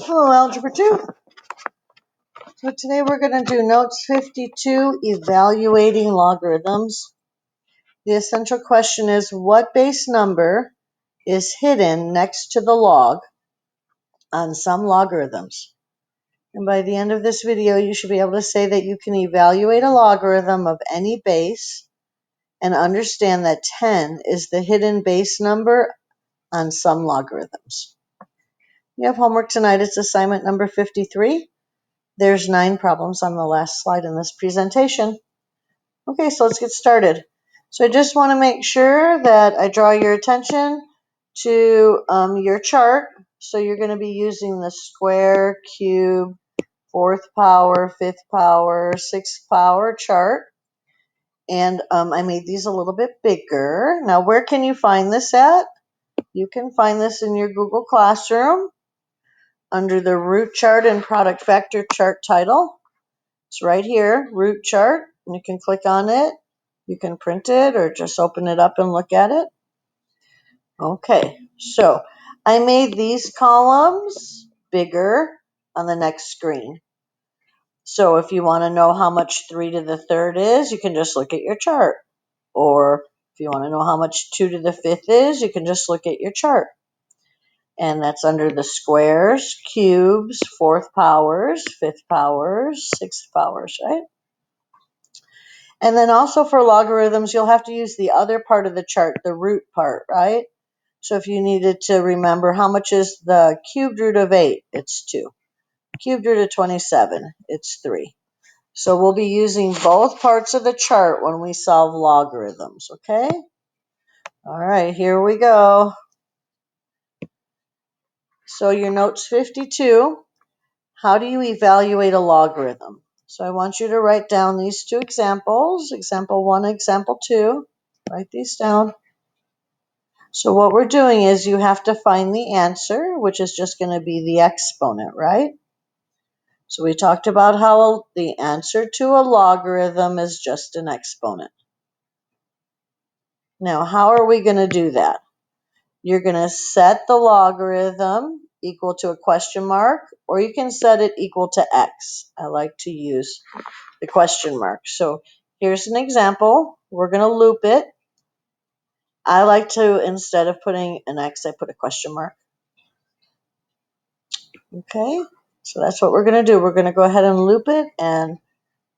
Hello, Algebra 2. So today we're going to do Notes 52, Evaluating Logarithms. The essential question is, what base number is hidden next to the log on some logarithms? And by the end of this video, you should be able to say that you can evaluate a logarithm of any base and understand that 10 is the hidden base number on some logarithms. You have homework tonight. It's assignment number 53. There's 9 problems on the last slide in this presentation. Okay, so let's get started. So I just want to make sure that I draw your attention to your chart. So you're going to be using the square, cube, fourth power, fifth power, sixth power chart. And I made these a little bit bigger. Now, where can you find this at? You can find this in your Google Classroom under the root chart and product factor chart title. It's right here, root chart, and you can click on it. You can print it or just open it up and look at it. Okay, so I made these columns bigger on the next screen. So if you want to know how much 3 to the third is, you can just look at your chart. Or if you want to know how much 2 to the fifth is, you can just look at your chart. And that's under the squares, cubes, fourth powers, fifth powers, sixth powers, right? And then also for logarithms, you'll have to use the other part of the chart, the root part, right? So if you needed to remember how much is the cubed root of 8, it's 2. Cubed root of 27, it's 3. So we'll be using both parts of the chart when we solve logarithms, okay? All right, here we go. So your note's 52. How do you evaluate a logarithm? So I want you to write down these 2 examples, example 1 and example 2. Write these down. So what we're doing is you have to find the answer, which is just going to be the exponent, right? So we talked about how the answer to a logarithm is just an exponent. Now, how are we going to do that? You're going to set the logarithm equal to a question mark, or you can set it equal to x. I like to use the question mark. So here's an example. We're going to loop it. I like to, instead of putting an x, I put a question mark. Okay, so that's what we're going to do. We're going to go ahead and loop it and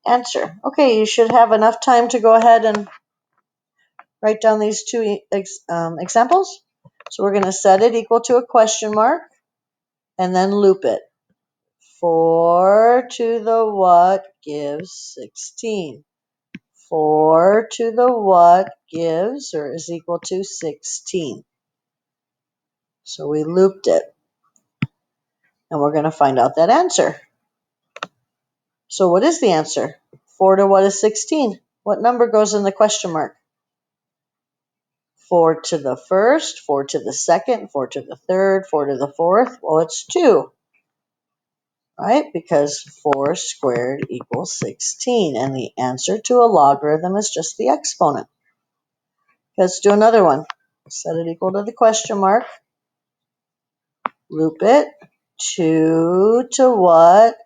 answer. Okay, you should have enough time to go ahead and write down these 2 examples. So we're going to set it equal to a question mark and then loop it. 4 to the what gives 16. 4 to the what gives or is equal to 16. So we looped it. And we're going to find out that answer. So what is the answer? 4 to what is 16? What number goes in the question mark? 4 to the first, 4 to the second, 4 to the third, 4 to the fourth. Well, it's 2, right? Because 4 squared equals 16. And the answer to a logarithm is just the exponent. Let's do another one. Set it equal to the question mark. Loop it. 2 to what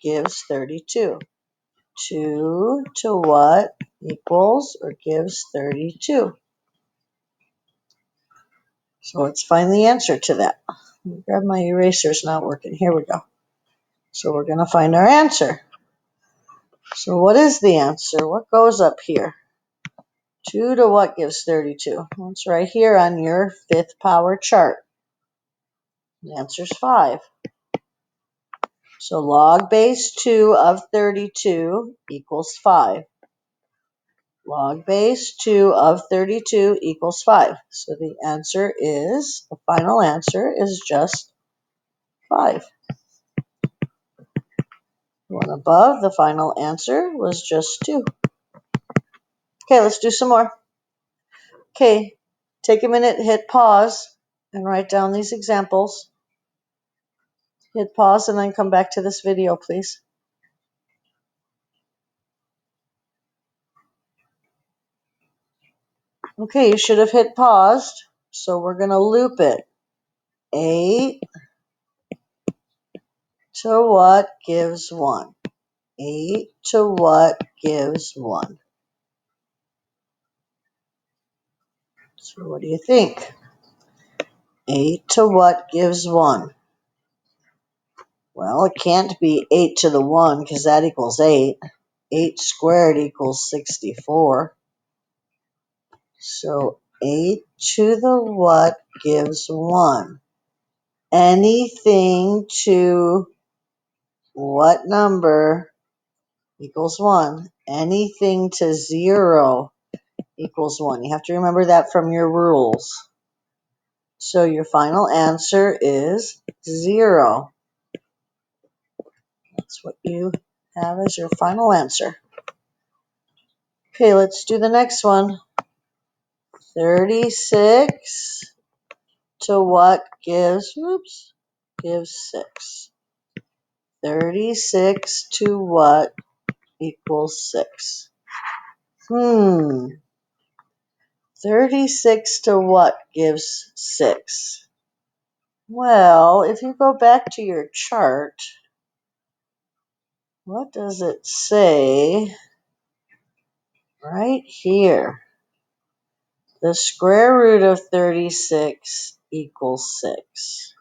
gives 32? 2 to what equals or gives 32? So let's find the answer to that. Let me grab my eraser, it's not working. Here we go. So we're going to find our answer. So what is the answer? What goes up here? 2 to what gives 32? Well, it's right here on your fifth power chart. The answer is 5. So log base 2 of 32 equals 5. Log base 2 of 32 equals 5. So the answer is, the final answer is just 5. The one above, the final answer was just 2. Okay, let's do some more. Okay, take a minute, hit pause, and write down these examples. Hit pause and then come back to this video, please. Okay, you should have hit paused, so we're going to loop it. 8 to what gives 1? 8 to what gives 1? So what do you think? 8 to what gives 1? Well, it can't be 8 to the 1 because that equals 8. 8 squared equals 64. So 8 to the what gives 1? Anything to what number equals 1? Anything to 0 equals 1. You have to remember that from your rules. So your final answer is 0. That's what you have as your final answer. Okay, let's do the next one. 36 to what gives 6? 36 to what equals 6? 36 to what gives 6? Well, if you go back to your chart, what does it say right here? The square root of 36 equals 6.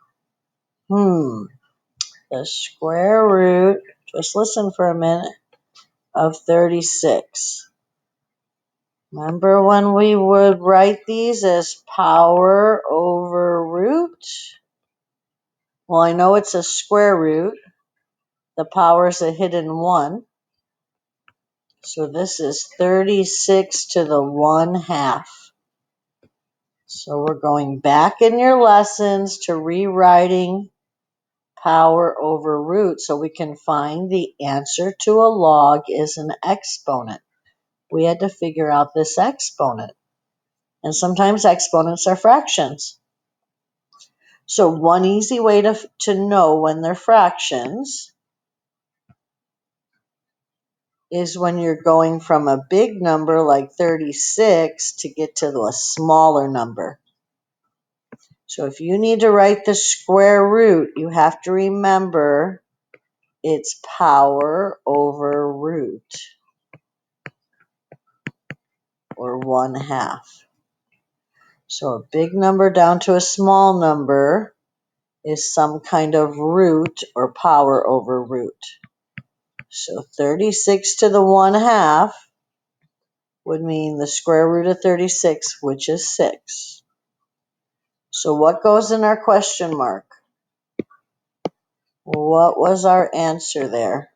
The square root, just listen for a minute, of 36. Remember when we would write these as power over root? Well, I know it's a square root. The power is a hidden 1. So this is 36 to the 1/2. So we're going back in your lessons to rewriting power over root so we can find the answer to a log is an exponent. We had to figure out this exponent. And sometimes exponents are fractions. So one easy way to know when they're fractions is when you're going from a big number like 36 to get to a smaller number. So if you need to write the square root, you have to remember it's power over root, or 1/2. So a big number down to a small number is some kind of root or power over root. So 36 to the 1/2 would mean the square root of 36, which is 6. So what goes in our question mark? What was our answer there?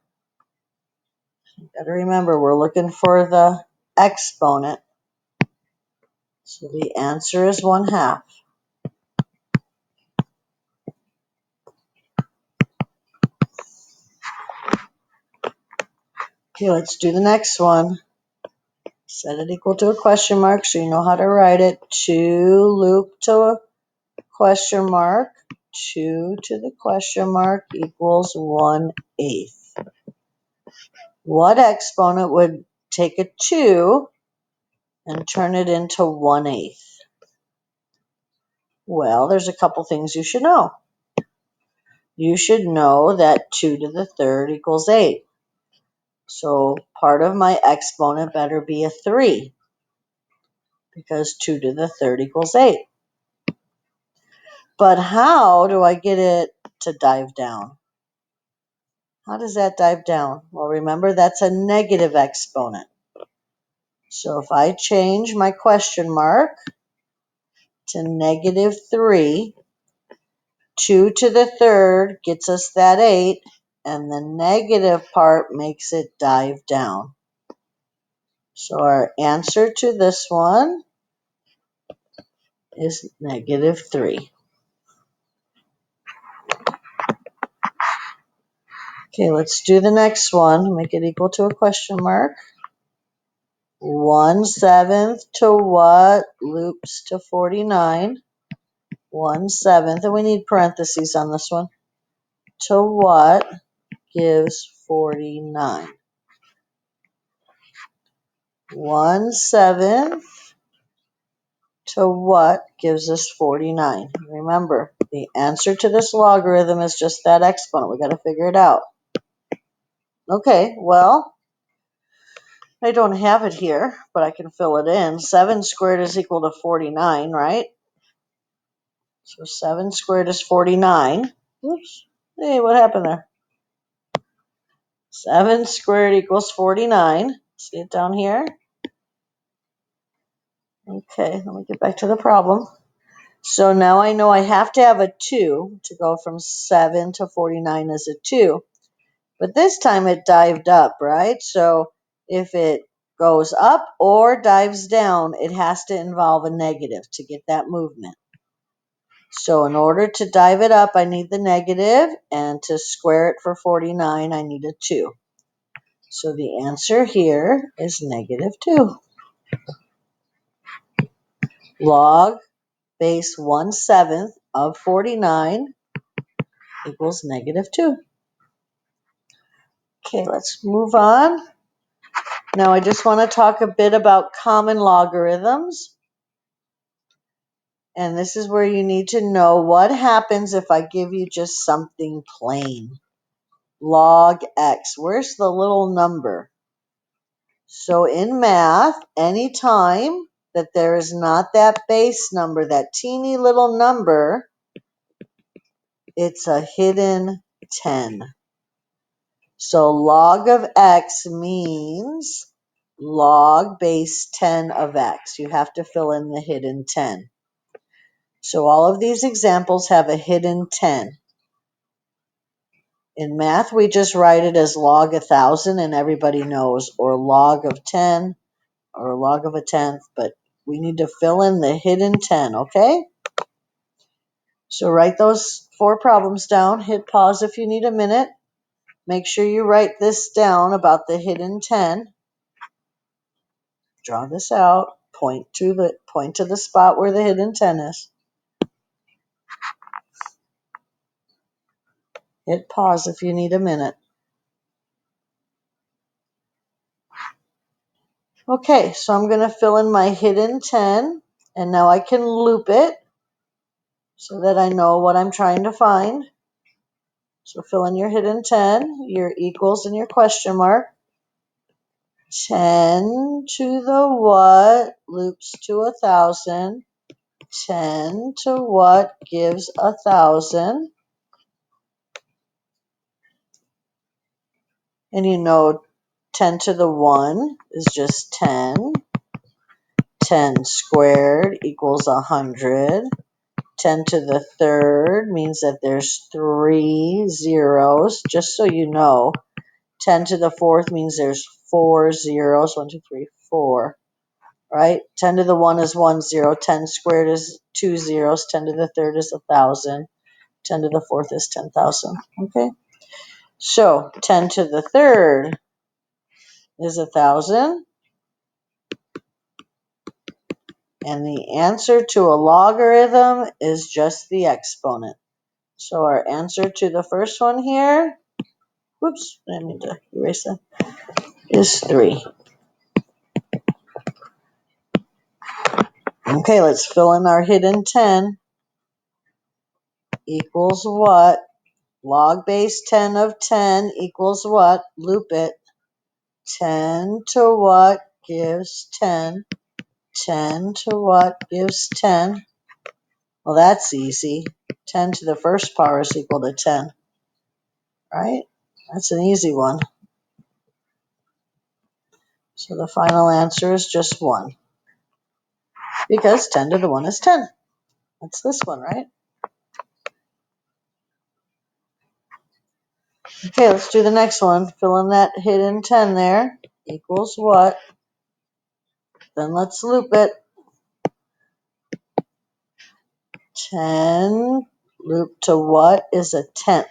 You got to remember, we're looking for the exponent. So the answer is 1/2. Okay, let's do the next one. Set it equal to a question mark so you know how to write it. 2 loop to a question mark. 2 to the question mark equals 1/8. What exponent would take a 2 and turn it into 1/8? Well, there's a couple things you should know. You should know that 2 to the 3rd equals 8. So part of my exponent better be a 3 because 2 to the 3rd equals 8. But how do I get it to dive down? How does that dive down? Well, remember that's a negative exponent. So if I change my question mark to -3, 2 to the 3rd gets us that 8, and the negative part makes it dive down. So our answer to this one is -3. Okay, let's do the next one. Make it equal to a question mark. 1/7 to what loops to 49? 1/7, and we need parentheses on this one. To what gives 49? 1/7 to what gives us 49? Remember, The answer to this logarithm is just that exponent. We got to figure it out. Okay, well, I don't have it here, but I can fill it in. 7 squared is equal to 49, right? So 7 squared is 49. Oops. Hey, what happened there? 7 squared equals 49. See it down here? Okay, let me get back to the problem. So now I know I have to have a 2 to go from 7 to 49 as a 2. But this time it dived up, right? So if it goes up or dives down, it has to involve a negative to get that movement. So in order to dive it up, I need the negative, and to square it for 49, I need a 2. So the answer here is negative 2. Log base 1/7 of 49 equals negative 2. Okay, let's move on. Now I just want to talk a bit about common logarithms. And this is where you need to know what happens if I give you just something plain. Log x. Where's the little number? So in math, anytime that there is not that base number, that teeny little number, it's a hidden 10. So log of x means log base 10 of x. You have to fill in the hidden 10. So all of these examples have a hidden 10. In math, we just write it as log 1,000 and everybody knows, or log of 10, or log of a tenth, but we need to fill in the hidden 10, okay? So write those 4 problems down. Hit pause if you need a minute. Make sure you write this down about the hidden 10. Draw this out. Point to the spot where the hidden 10 is. Hit pause if you need a minute. Okay, so I'm going to fill in my hidden 10, and now I can loop it so that I know what I'm trying to find. So fill in your hidden 10, your equals, and your question mark. 10 to the what loops to 1,000. 10 to what gives 1,000. And you know 10 to the 1 is just 10. 10 squared equals 100. 10 to the third means that there's 3 zeros, just so you know. 10 to the fourth means there's 4 zeros. 1, 2, 3, 4. Right? 10 to the 1 is 1 0. 10 squared is 2 zeros. 10 to the third is 1,000. 10 to the fourth is 10,000. Okay? So 10 to the third is 1,000. And the answer to a logarithm is just the exponent. So our answer to the first one here, whoops, I need to erase that, is 3. Okay, let's fill in our hidden 10. Equals what? Log base 10 of 10 equals what? Loop it. 10 to what gives 10? 10 to what gives 10? Well, that's easy. 10 to the first power is equal to 10. Right? That's an easy one. So the final answer is just 1. Because 10 to the 1 is 10. That's this one, right? Okay, let's do the next one. Fill in that hidden 10 there. Equals what? Then let's loop it. 10 loop to what is a tenth?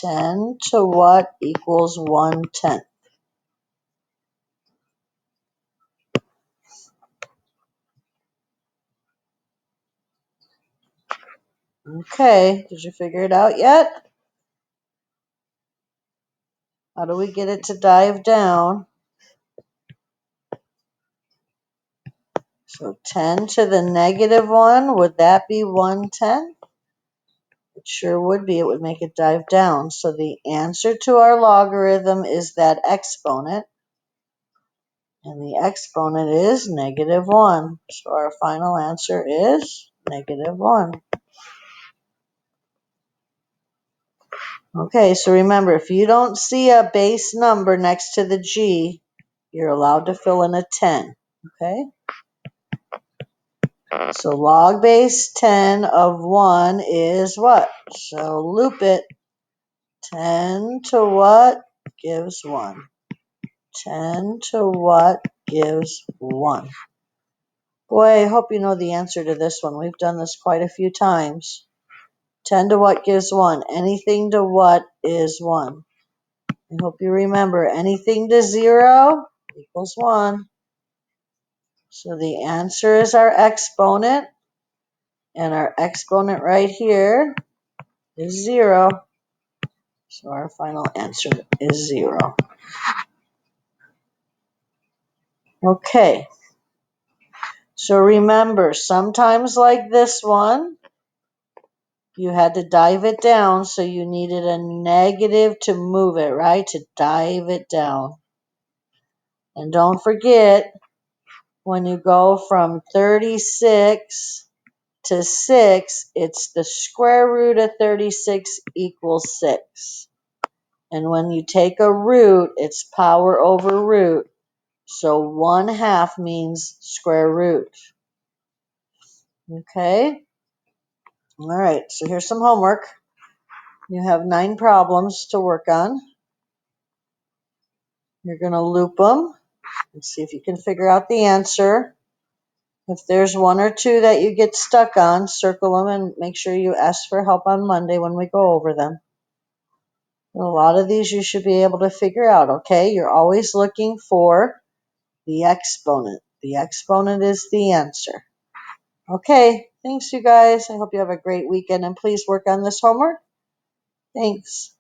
10 to what equals 1/10? Okay, did you figure it out yet? How do we get it to dive down? So 10 to the negative 1, would that be 1/10? It sure would be. It would make it dive down. So the answer to our logarithm is that exponent. And the exponent is -1. So our final answer is -1. Okay, so remember, if you don't see a base number next to the G, you're allowed to fill in a 10. Okay? So log base 10 of 1 is what? So loop it. 10 to what gives 1? 10 to what gives 1? Boy, I hope you know the answer to this one. We've done this quite a few times. 10 to what gives 1? Anything to what is 1? I hope you remember, anything to 0 equals 1. So the answer is our exponent, and our exponent right here is 0. So our final answer is 0. Okay. So remember, sometimes like this one, you had to dive it down, so you needed a negative to move it, right? To dive it down. And don't forget, when you go from 36 to 6, it's the square root of 36 equals 6. And when you take a root, it's power over root. So 1/2 means square root. Okay? All right, so here's some homework. You have 9 problems to work on. You're going to loop them and see if you can figure out the answer. If there's 1 or 2 that you get stuck on, circle them and make sure you ask for help on Monday when we go over them. A lot of these you should be able to figure out, okay? You're always looking for the exponent. The exponent is the answer. Okay, thanks you guys. I hope you have a great weekend and please work on this homework. Thanks.